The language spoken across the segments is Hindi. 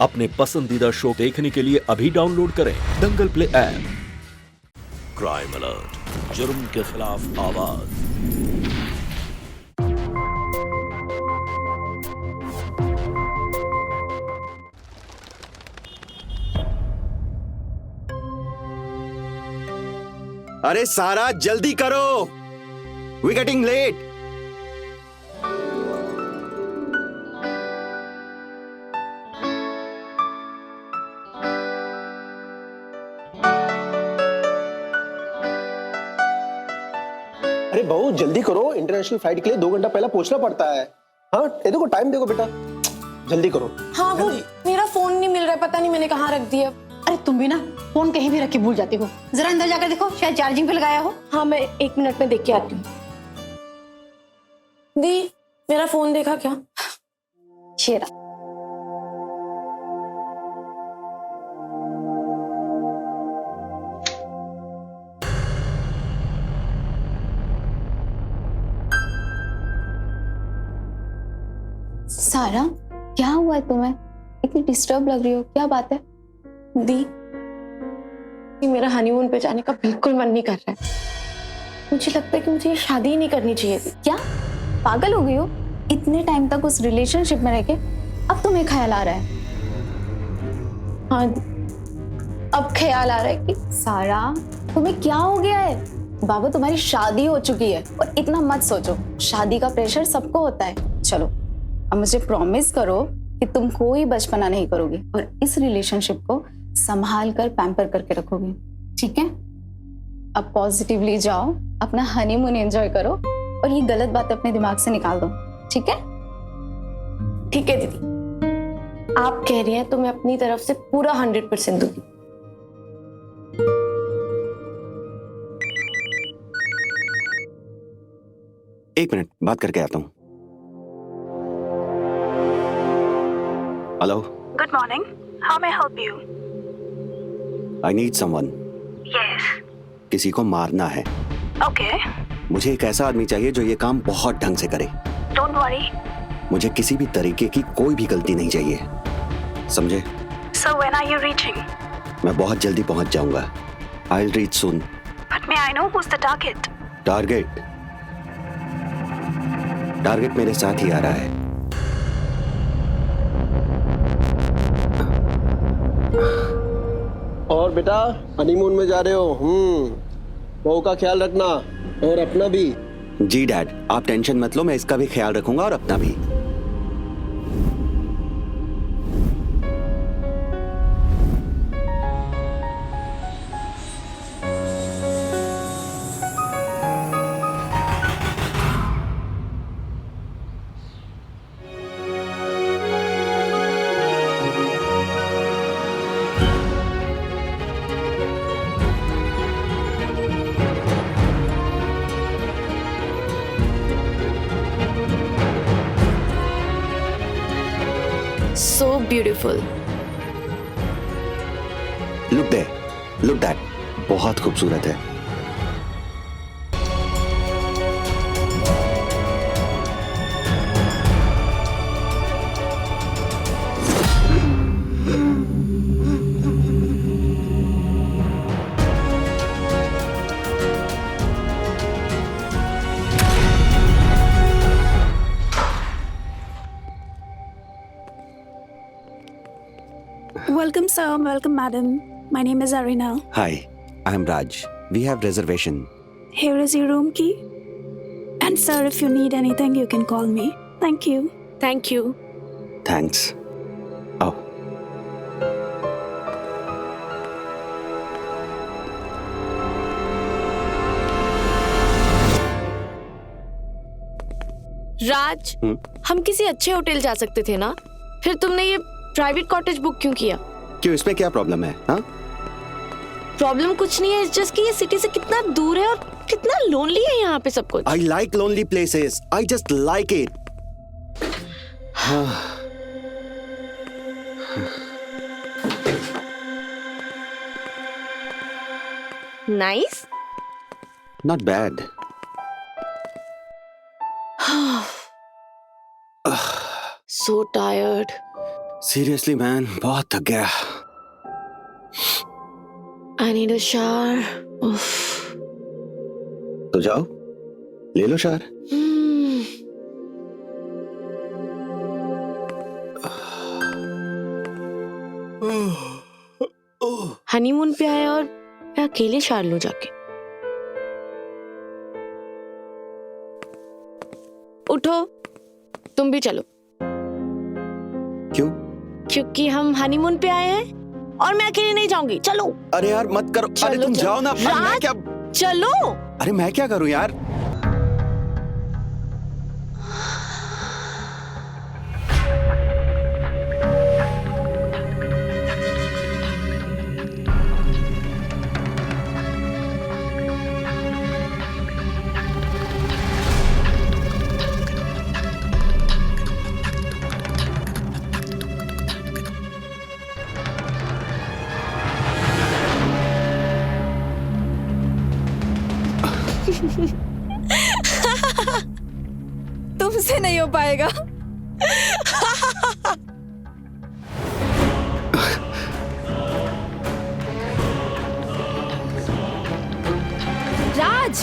अपने पसंदीदा शो देखने के लिए अभी डाउनलोड करें दंगल प्ले ऐप। क्राइम अलर्ट, जुर्म के खिलाफ आवाज। अरे सारा जल्दी करो, वी गेटिंग लेट। अरे बहू जल्दी करो, इंटरनेशनल फ्लाइट के लिए 2 घंटा पहले पहुंचना पड़ता है। हाँ ये देखो, टाइम देखो बेटा, जल्दी करो। हाँ वो मेरा फोन नहीं मिल रहा है, पता नहीं मैंने कहाँ रख दिया। अरे तुम भी ना फोन कहीं भी रख के भूल जाती हो। जरा अंदर जाकर देखो, शायद चार्जिंग पे लगाया हो। हाँ मैं 1 मिनट में देख के आती हूँ। दी मेरा फोन देखा क्या? शेरा सारा, क्या हुआ है तुम्हें? इतनी डिस्टर्ब लग रही हो, क्या बात है? दी मेरा हनीमून पे जाने का बिल्कुल मन नहीं कर रहा है। मुझे लगता है कि मुझे ये शादी ही नहीं करनी चाहिए थी। क्या पागल हो गई हो? इतने टाइम तक उस रिलेशनशिप में रह के अब तुम्हें ख्याल आ रहा है? हाँ अब ख्याल आ रहा है कि सारा, तुम्हें क्या हो गया है? बाबा तुम्हारी शादी हो चुकी है और इतना मत सोचो। शादी का प्रेशर सबको होता है। चलो अब मुझे प्रॉमिस करो कि तुम कोई बचपना नहीं करोगे और इस रिलेशनशिप को संभाल कर पैम्पर करके रखोगे, ठीक है? अब पॉजिटिवली जाओ, अपना हनीमून एंजॉय करो और ये गलत बात अपने दिमाग से निकाल दो, ठीक है? ठीक है दीदी, आप कह रही हैं तो मैं अपनी तरफ से पूरा 100% दूंगी। एक मिनट, बात करके आता हूँ। Hello, Good morning. How may I help you? I need someone. Yes. किसी को मारना है। Okay. मुझे एक ऐसा आदमी चाहिए जो ये काम बहुत ढंग से करे। Don't worry. मुझे किसी भी तरीके की कोई भी गलती नहीं चाहिए, समझे? So when are you reaching? मैं बहुत जल्दी पहुंच जाऊंगा। I'll reach soon. But may I know who's the target? Target मेरे साथ ही आ रहा है। और बेटा हनीमून में जा रहे हो? बहू का ख्याल रखना और अपना भी। जी डैड, आप टेंशन मत लो, मैं इसका भी ख्याल रखूंगा और अपना भी। So beautiful. लुक दैट, बहुत खूबसूरत है। Welcome, sir. Welcome, madam. My name is Arina. Hi, I am Raj. We have reservation. Here is your room key. And sir, if you need anything, you can call me. Thank you. Thank you. Thanks. आओ। राज, हम किसी अच्छे होटल जा सकते थे ना? फिर तुमने ये प्राइवेट कॉटेज बुक क्यों किया? क्यों, इसमें क्या प्रॉब्लम है? हाँ, प्रॉब्लम कुछ नहीं है, जस्ट कि ये सिटी से कितना दूर है और कितना लोनली है यहाँ पे सब कुछ। I like lonely places. I just like it. Nice. Not bad. So tired. Seriously man, बहुत थक गया। I need a shower. Uff. तो जाओ, ले लो शार। हनीमून पे आए और मैं अकेले शार लूं जाके। उठो, तुम भी चलो। क्यों? क्योंकि हम हनीमून पे आए हैं और मैं अकेले नहीं जाऊंगी। चलो। अरे यार मत करो। अरे तुम जाओ ना। मैं क्या? चलो। अरे मैं क्या करूं यार? तुमसे नहीं हो पाएगा। राज,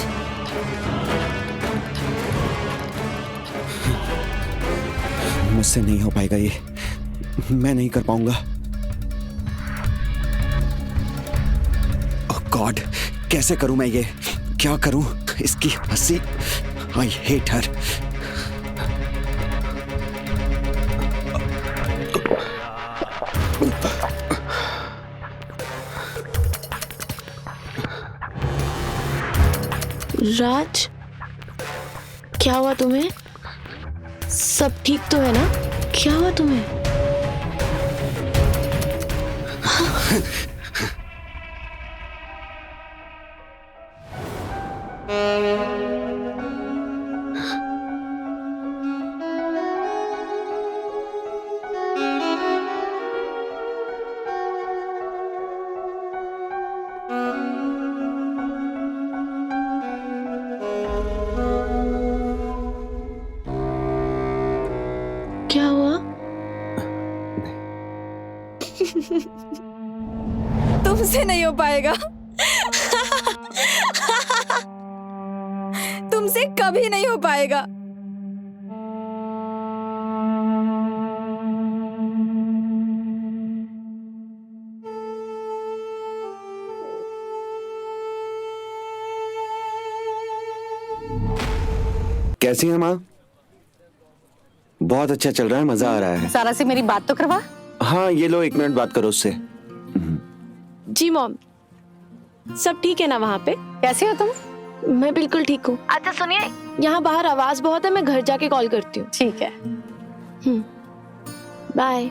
मुझसे नहीं हो पाएगा ये। मैं नहीं कर पाऊंगा। ओह गॉड, कैसे करूं मैं ये? क्या करूं? इसकी हंसी, आई हेट हर। राज, क्या हुआ तुम्हें? सब ठीक तो है ना? क्या हुआ तुम्हें? क्या हुआ? तुमसे नहीं हो पाएगा। तुमसे कभी नहीं हो पाएगा। कैसी है माँ? बहुत अच्छा चल रहा है, मजा आ रहा है। सारा से मेरी बात तो करवा। हाँ ये लो, 1 मिनट बात करो उससे। जी मॉम, सब ठीक है ना वहाँ पे? कैसे हो तुम? मैं बिल्कुल ठीक हूँ। अच्छा सुनिए, यहाँ बाहर आवाज बहुत है, मैं घर जाके कॉल करती हूँ। ठीक है। Bye.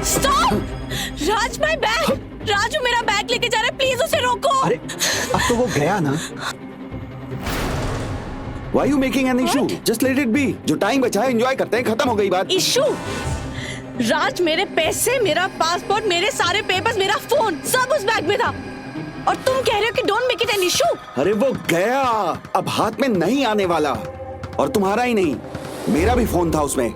Stop! Raj, my bag! Raju मेरा बैग लेके जा रहा है, प्लीज उसे रोको। अरे अब तो वो गया ना। Why you making an issue? Just let it be. जो टाइम बचा है एंजॉय करते हैं, खत्म हो गई बात। इशू? राज, मेरे पैसे, मेरा पासपोर्ट, मेरे सारे पेपर्स, मेरा फोन सब उस बैग में था और तुम कह रहे हो कि don't make it an issue. अरे वो गया, अब हाथ में नहीं आने वाला। और तुम्हारा ही नहीं, मेरा भी फोन था उसमें।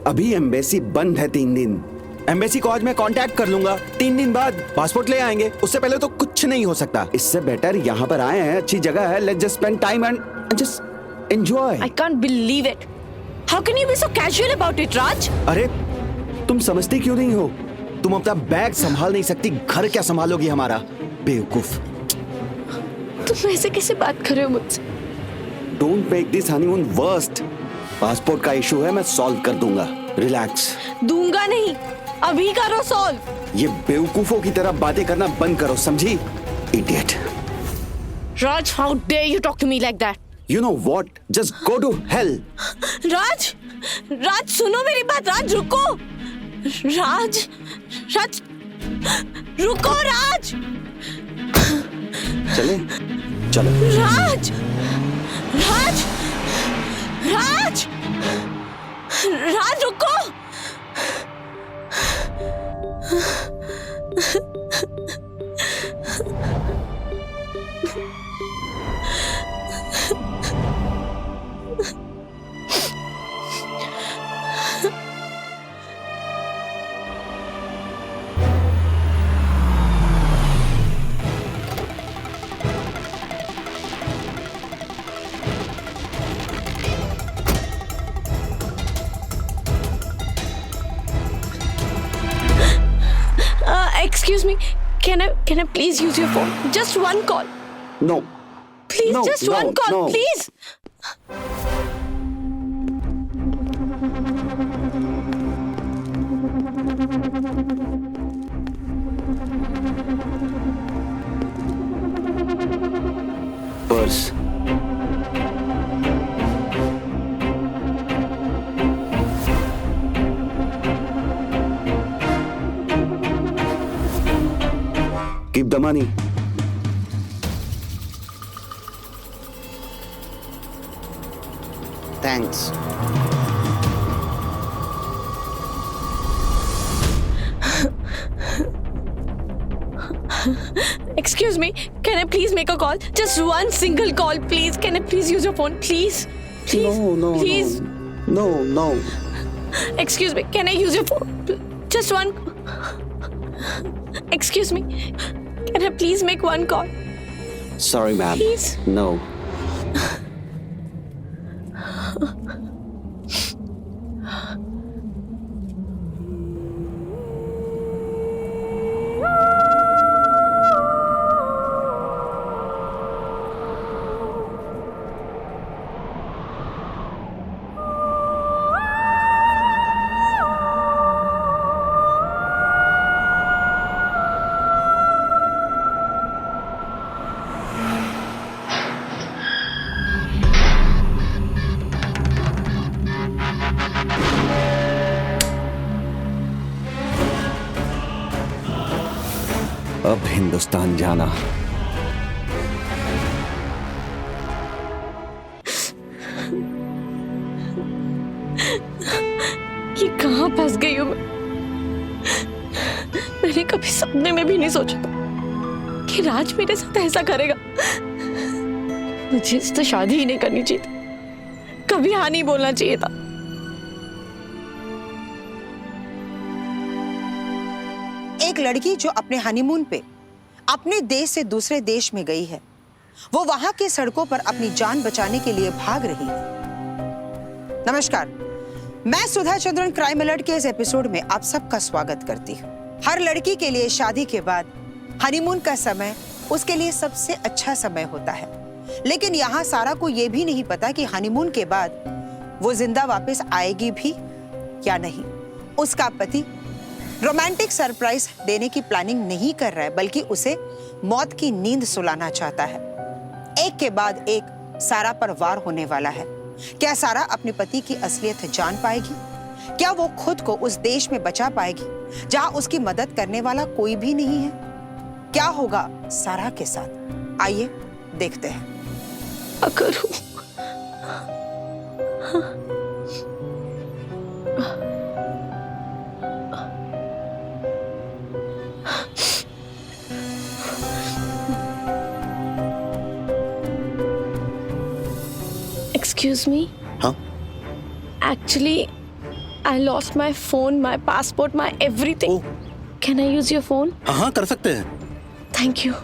अभी एम्बेसी बंद है 3 दिन। एम्बेसी को आज मैं कांटेक्ट कर लूंगा, 3 दिन बाद पासपोर्ट ले आएंगे। उससे पहले तो कुछ नहीं हो सकता। इससे बेटर यहाँ पर आए हैं, अच्छी जगह है, let's just spend time and just enjoy. I can't believe it. How can you be so casual about it, Raj? अरे तुम समझती क्यों नहीं हो? तुम अपना बैग संभाल नहीं सकती, घर क्या संभालोगी हमारा? बेवकूफ। तुम ऐसे कैसे बात कर रहे हो मुझसे? Don't make this honeymoon worst. Passport का इशू है, मैं सॉल्व कर दूंगा, रिलैक्स। दूंगा नहीं, अभी करो सॉल्व। ये बेवकूफों की तरह बातें करना बंद करो, समझी? Idiot. Raj, how dare you talk to me like that? You know what? Just go to hell. राज, राज सुनो मेरी बात। राज रुको। राज, राज रुको। राज, चले, चलो। राज, राज, राज, राज रुको। Excuse me, can I please use your phone? Just one call. No. Please, No, just no, one call, no. please. Purse. Keep the money. Thanks. Excuse me, can I please make a call? Just one single call, please. Can I please use your phone, please? Please, No, please. No. Excuse me, can I use your phone? Just one. Excuse me, can I please make one call? Sorry, ma'am. Please. No. अब हिंदुस्तान जाना। ये कहाँ फंस गई हूँ मैं? मैंने कभी सपने में भी नहीं सोचा था कि राज मेरे साथ ऐसा करेगा। मुझे इससे शादी ही नहीं करनी चाहिए थी, कभी हाँ नहीं बोलना चाहिए था। एक लड़की जो अपने हनीमून पे अपने देश से दूसरे देश में गई है, वो वहां की सड़कों पर अपनी जान बचाने के लिए भाग रही है। नमस्कार, मैं सुधा चंद्रन क्राइम अलर्ट के इस एपिसोड में आप सबका स्वागत करती हूँ। हर लड़की के लिए शादी के बाद हनीमून का समय उसके लिए सबसे अच्छा समय होता है, लेकिन यहाँ सारा को ये भी नहीं पता कि हनीमून के बाद वो जिंदा वापस आएगी भी या नहीं। उसका पति रोमांटिक सरप्राइज देने की प्लानिंग नहीं कर रहा है, बल्कि उसे मौत की नींद सुलाना चाहता है। एक के बाद एक सारा पर वार होने वाला है। क्या सारा अपने पति की असलियत जान पाएगी? क्या वो खुद को उस देश में बचा पाएगी जहां उसकी मदद करने वाला कोई भी नहीं है? क्या होगा सारा के साथ? आइए देखते हैं। अगर Excuse me? हाँ? Actually, I lost my phone, my passport, my everything. Oh. Can I use your phone? हाँ, कर सकते हैं। Thank you.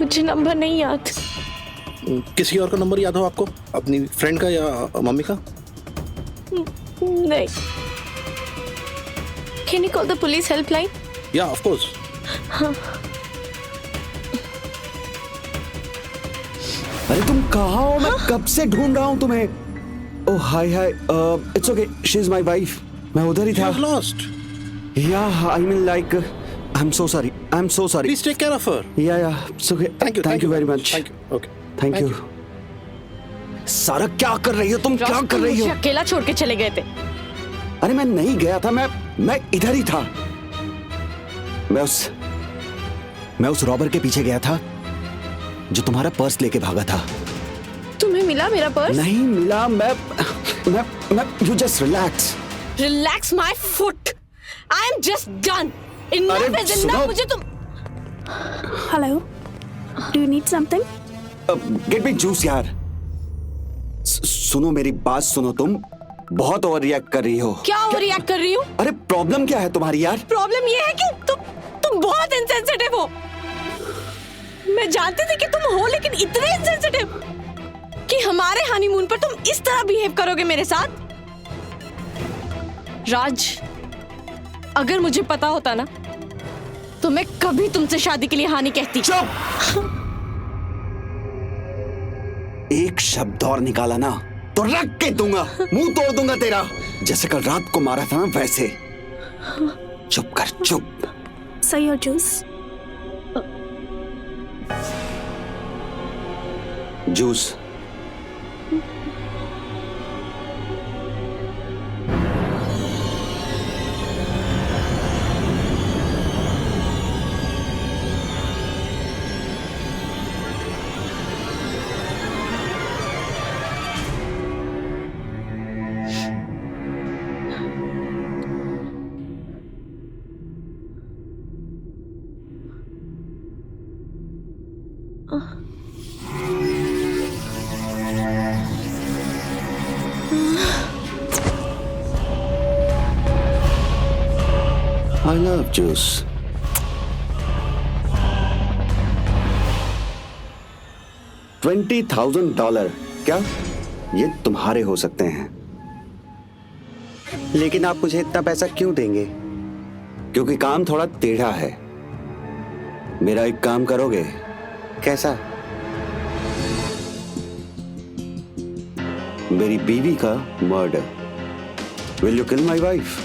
मुझे नंबर नहीं याद। किसी और का नंबर याद हो आपको? अपनी फ्रेंड का या मम्मी का? नहीं। Can you call the police helpline? Yeah, of course. अरे तुम कहाँ हो? मैं कब से ढूंढ रहा हूँ तुम्हें। Oh hi hi, it's okay, she is my wife. मैं उधर ही था। She was lost. Yeah, I mean like, I'm so sorry. I'm so sorry. Please take care of her. Yeah, it's okay. Thank you very much. Thank you. Okay. Thank you. सारा क्या कर रही हो तुम? क्या कर रही हो? मुझे अकेला छोड़ के चले गए थे। अरे मैं नहीं गया था, मैं इधर ही था। मैं मैं उस रॉबर के पीछे गया था जो तुम्हारा पर्स लेके भागा था। तुम्हें मिला मेरा पर्स? नहीं मिला। मैं you just relax. Relax my foot. I am just done. Enough is enough. मुझे तुम Hello? Do you need something? Get me juice यार। सुनो मेरी बात सुनो, तुम बहुत ओवर रिएक्ट कर रही हो। क्या ओवर रिएक्ट कर रही हूँ? अरे प्रॉब्लम क्या है तुम्हारी यार? प्रॉब्लम ये है कि तुम बहुत इनसेंसिटिव हो। मैं जानती थी कि तुम हो, लेकिन इतने इनसेंसिटिव कि हमारे हनीमून पर तुम इस तरह बिहेव करोगे मेरे साथ। राज, अगर मुझे पता होता ना तो मैं कभी तुमसे शादी के लिए हाँ नहीं कहती। चुप! एक शब्द और निकाला ना तो रख के दूंगा, मुंह तोड़ दूंगा तेरा, जैसे कल रात को मारा था ना वैसे। चुप कर, चुप। Sir, your juice. Juice. I love juice. $20,000 क्या ये तुम्हारे हो सकते हैं, लेकिन आप मुझे इतना पैसा क्यों देंगे? क्योंकि काम थोड़ा टेढ़ा है। मेरा एक काम करोगे? कैसा? मेरी बीवी का murder. Will you kill my wife?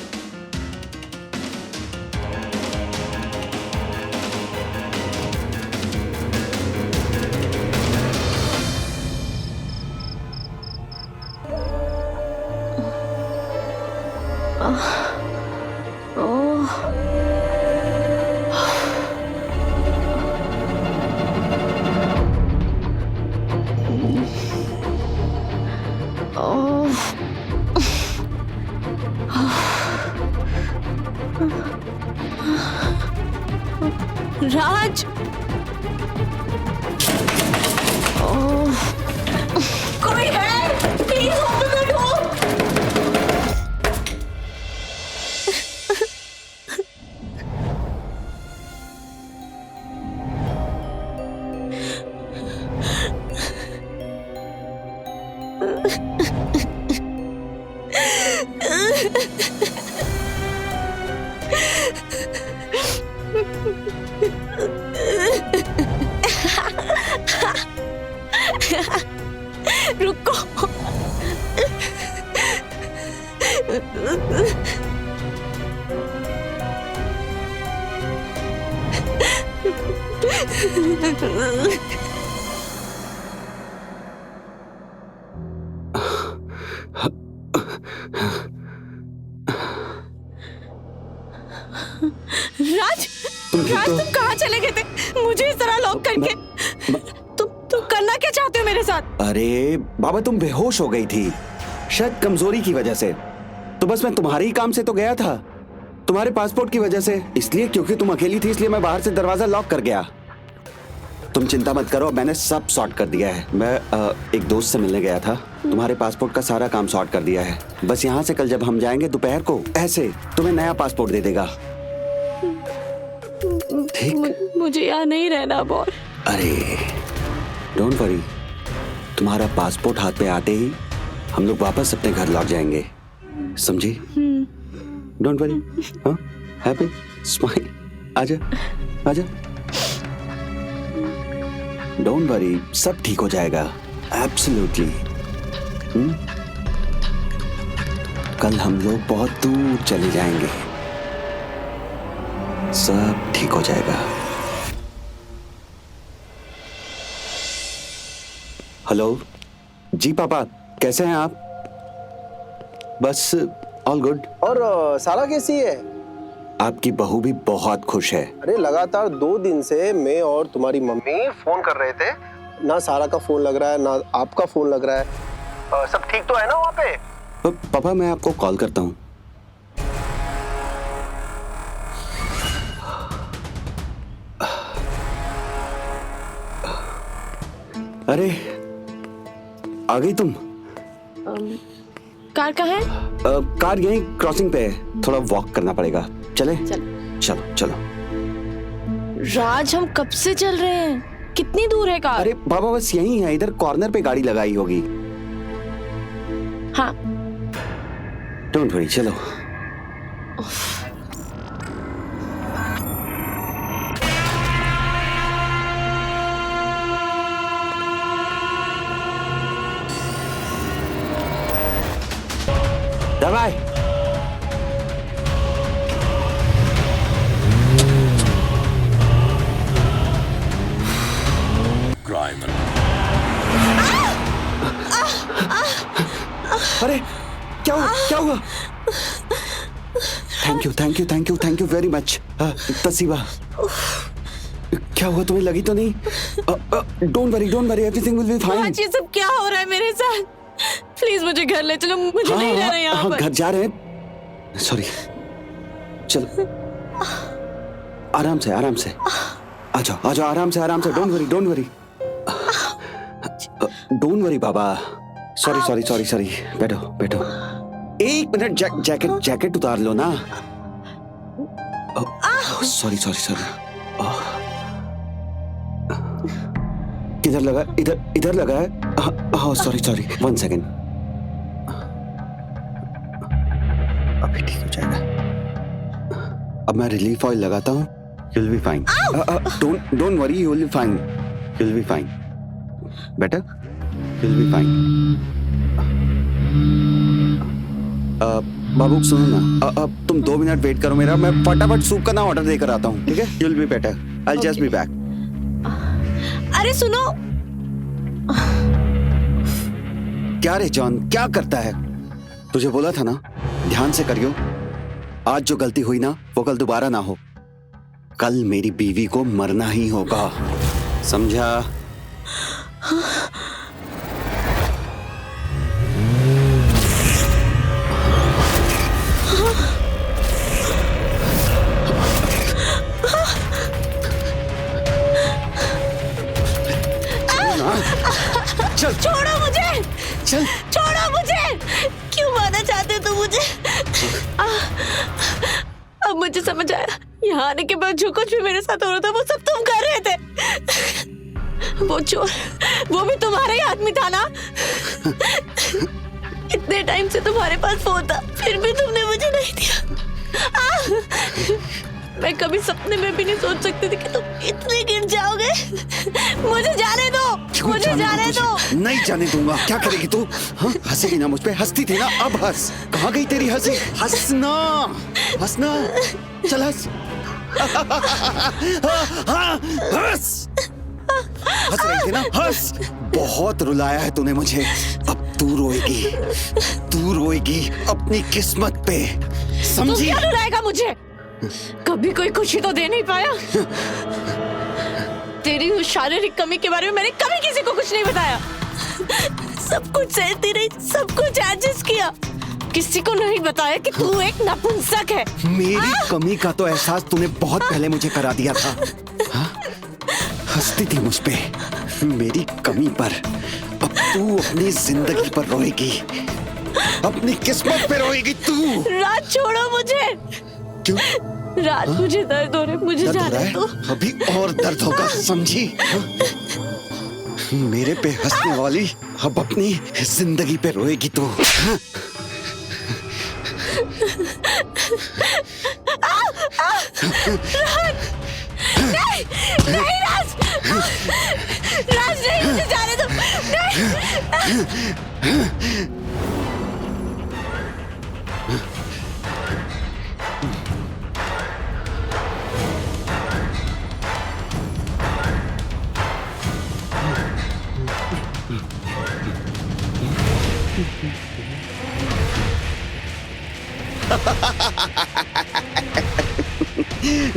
राज, कोई है? Please open the door. रुको। राज, तुम कहाँ चले गए थे मुझे इस तरह लॉक करके? तुम करना क्या चाहते हो मेरे साथ? अरे बाबा, तुम बेहोश हो गई थी, शायद कमजोरी की वजह से। तो बस मैं तुम्हारे ही काम से तो गया था, तुम्हारे पासपोर्ट की वजह से। इसलिए क्योंकि तुम अकेली थी इसलिए मैं बाहर से दरवाजा लॉक कर गया। तुम चिंता मत करो, मैंने सब सॉर्ट कर दिया है। मैं एक दोस्त से मिलने गया था, तुम्हारे पासपोर्ट का सारा काम सॉर्ट कर दिया है। बस यहाँ से कल जब हम जाएंगे दोपहर को, ऐसे तुम्हें नया पासपोर्ट दे देगा। ठीक? मुझे यहाँ नहीं रहना अब और। अरे डोंट वरी, तुम्हारा पासपोर्ट हाथ पे आते ही हम लोग वापस अपने घर लौट जाएंगे, समझी? Don't worry. हाँ, हैप्पी स्माइल। आजा आजा। डोंट वरी, सब ठीक हो जाएगा। एब्सोल्युटली। कल हम लोग बहुत दूर चले जाएंगे, सब ठीक हो जाएगा। हेलो जी पापा, कैसे हैं आप? बस ऑल गुड। और सारा कैसी है? आपकी बहू भी बहुत खुश है। अरे लगातार 2 दिन से मैं और तुम्हारी मम्मी फोन कर रहे थे, ना सारा का फोन लग रहा है ना आपका फोन लग रहा है। सब ठीक तो है ना वहाँ पे? पापा मैं आपको कॉल करता हूँ। अरे आ गई तुम? कार कहाँ है? कार यहीं क्रॉसिंग पे है, थोड़ा वॉक करना पड़ेगा। चले? चल। चलो चलो। राज हम कब से चल रहे हैं, कितनी दूर है कार? अरे बाबा बस यहीं है, इधर कॉर्नर पे गाड़ी लगाई होगी। हाँ डोंट वरी, चलो। बाय। क्राइम अरे क्या हुआ? क्या हुआ? Thank you very much Taseeba. क्या हुआ, तुम्हें लगी तो नहीं? Don't worry everything will be fine. आज ये सब क्या हो रहा है मेरे साथ? प्लीज मुझे घर ले चलो, मुझे नहीं रहना यहाँ पर। घर जा रहे हैं। सॉरी, चलो आराम से आ जाओ आराम से। Don't worry Baba. सॉरी। बैठो। 1 मिनट, जैकेट उतार लो ना। सॉरी। किधर लगा? इधर लगा है। Sorry 1 second. अभी ठीक हो जाएगा। अब मैं रिलीफ ऑयल लगाता हूँ। You'll be fine. Don't worry, you'll be fine. Better? You'll be fine. बाबू सुनो ना, अब तुम 2 मिनट वेट करो मेरा, मैं फटाफट सूप का ना ऑर्डर देकर आता हूँ, ठीक है? You'll be better. I'll just be back. अरे सुनो। क्या रे जॉन, क्या करता है? तुझे बोला था ना, ध्यान से करियो। आज जो गलती हुई ना, वो कल दोबारा ना हो। कल मेरी बीवी को मरना ही होगा, समझा? चल छोड़ो मुझे, चल। छोड़ो मुझे। क्यों मारना चाहते हो तुम मुझे? अब मुझे समझ आया, यहाँ आने के बाद जो कुछ भी मेरे साथ हो रहा था वो सब तुम कर रहे थे। वो चोर, वो भी तुम्हारा ही आदमी था ना? इतने टाइम से तुम्हारे पास फोन था, फिर भी तुमने मुझे नहीं दिया। मैं कभी सपने में भी नहीं सोच सकती थी कि तुम इतने गिर जाओगे। मुझे जाने दो, मुझे जाने दो। नहीं जाने दूंगा। क्या करेगी तू? हाँ, हंसेगी ना मुझ पे? हंसती थी ना, अब हंस। कहाँ गई तेरी हंसी? हंसना, चल हंस। हंस रही थी ना, हंस। बहुत रुलाया है तूने मुझे, अब तू रोएगी अपनी किस्मत पे, समझी? तू क्या रुलाएगा मुझे? कभी कोई खुशी तो दे नहीं पाया। तेरी उस शारीरिक कमी के बारे में मैंने कभी किसी को कुछ नहीं बताया। सब कुछ सहती रही, सब कुछ एडजस्ट किया, किसी को नहीं बताया कि तू एक नपुंसक है। मेरी कमी का तो एहसास तूने बहुत पहले मुझे करा दिया था। हाँ? हंसती थी मुझ पे, मेरी कमी पर। अब तू अपनी जिंदगी पर रोएगी, अपनी किस्मत पे रोएगी तू। राज छोड़ो मुझे। क्यों? रात मुझे दर्द हो रहा है, मुझे जाने दो। अभी और दर्द होगा, समझी? मेरे पे हंसने वाली अब अपनी जिंदगी पे रोएगी तू। नहीं राज, नहीं, मुझे जाने दो। नहीं। Pick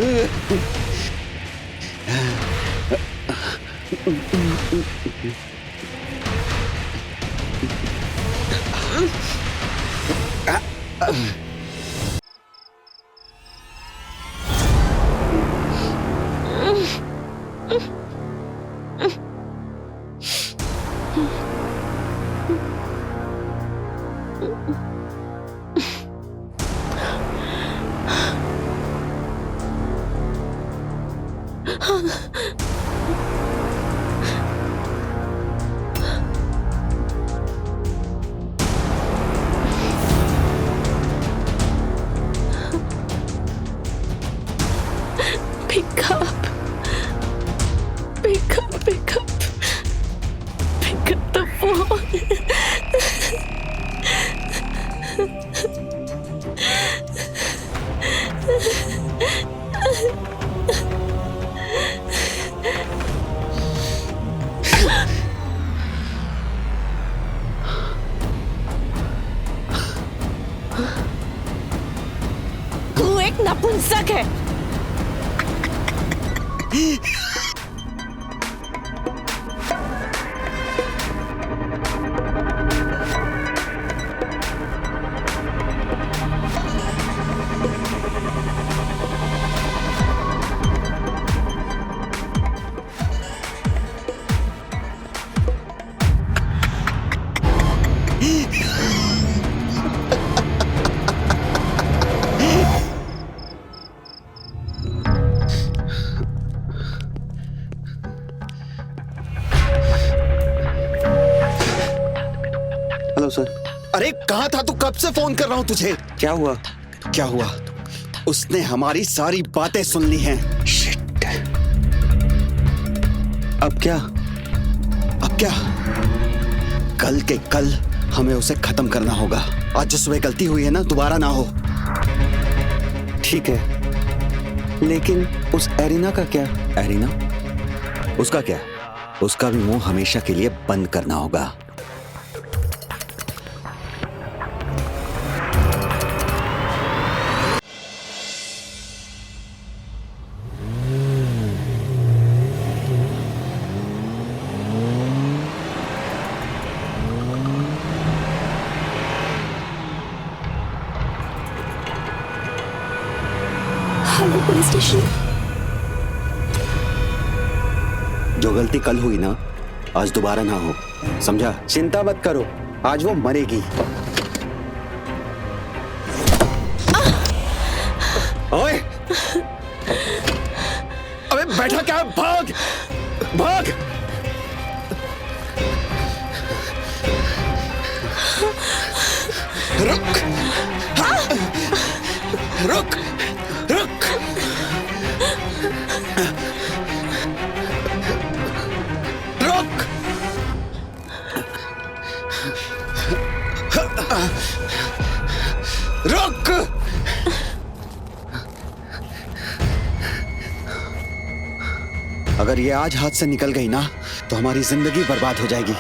up. Pick up, pick up. Pick up the phone. तू एक नपुंसक है। Hello sir. अरे कहाँ था तू? कब से फोन कर रहा हूँ तुझे। क्या हुआ? क्या हुआ? उसने हमारी सारी बातें सुन ली हैं। शिट। अब क्या? अब क्या? कल के कल हमें उसे खत्म करना होगा। आज जो सुबह गलती हुई है ना, दोबारा ना हो। ठीक है, लेकिन उस एरिना का क्या? एरिना? उसका क्या? उसका भी मुंह हमेशा के लिए बंद करना होगा। Hello police station. जो गलती कल हुई ना, आज दोबारा ना हो, समझा? चिंता मत करो, आज वो मरेगी। ओए! अबे बैठा क्या? भाग! भाग! रुक! रुक! रुक! रुक! रुक! अगर ये आज हाथ से निकल गई ना, तो हमारी जिंदगी बर्बाद हो जाएगी।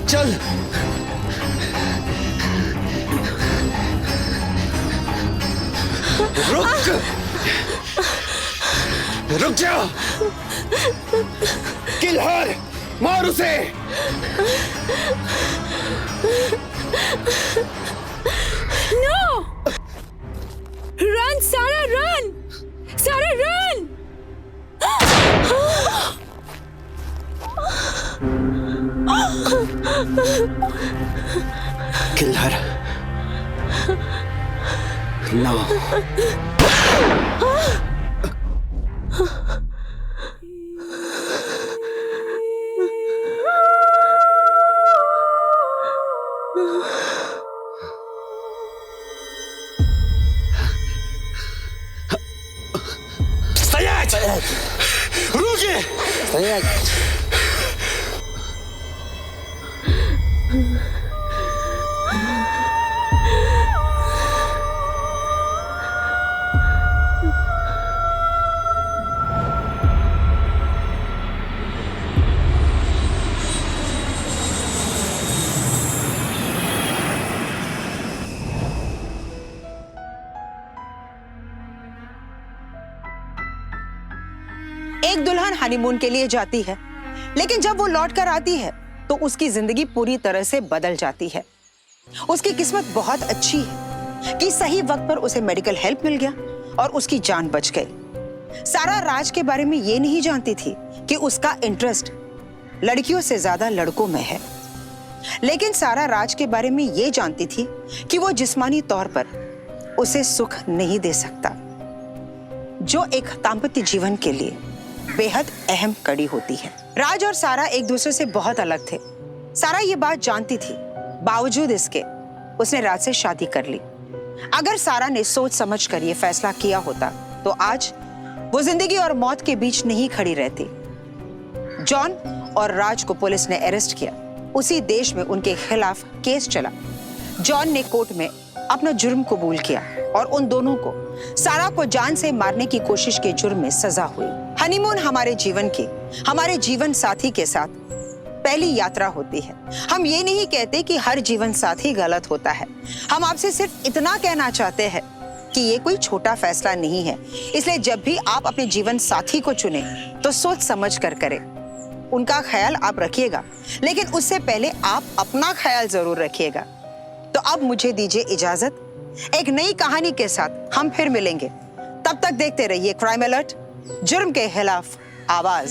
चल! रुक! रुक जा! किलहर! मार उसे! No! Run, Sarah, run! Sarah, run! किलहर! No! Стоять! Руки! Стоять! दुल्हन हनीमून के लिए जाती है, लेकिन जब वो लौट कर आती है तो उसकी जिंदगी पूरी तरह से बदल जाती है। उसकी किस्मत बहुत अच्छी है कि सही वक्त पर उसे मेडिकल हेल्प मिल गया और उसकी जान बच गई। सारा राज के बारे में ये नहीं जानती थी कि उसका इंटरेस्ट लड़कियों से ज्यादा लड़कों में है, लेकिन सारा राज के बारे में ये जानती थी कि वो जिस्मानी तौर पर उसे सुख नहीं दे सकता, जो एक दाम्पत्य जीवन के लिए बेहद अहम कड़ी होती है। राज और सारा एक दूसरे से बहुत अलग थे। सारा ये बात जानती थी, बावजूद इसके उसने राज से शादी कर ली। अगर सारा ने सोच समझ कर ये फैसला किया होता तो आज वो जिंदगी और मौत के बीच नहीं खड़ी रहती। जॉन और राज को पुलिस ने अरेस्ट किया। उसी देश में उनके खिलाफ केस चला। जॉन ने कोर्ट में अपना जुर्म कबूल किया और उन दोनों को सारा को जान से मारने की कोशिश के जुर्म में सजा हुई। हनीमून हमारे जीवन की, हमारे जीवन साथी के साथ पहली यात्रा होती है। हम ये नहीं कहते कि हर जीवन साथी गलत होता है। हम आपसे सिर्फ इतना कहना चाहते हैं कि ये कोई छोटा फैसला नहीं है, इसलिए जब भी आप अपने जीवन साथी को चुने तो सोच समझ कर करें। उनका ख्याल आप रखिएगा, लेकिन उससे पहले आप अपना ख्याल जरूर रखिएगा। तो अब मुझे दीजिए इजाजत, एक नई कहानी के साथ हम फिर मिलेंगे। तब तक देखते रहिए क्राइम अलर्ट, जुर्म के खिलाफ आवाज।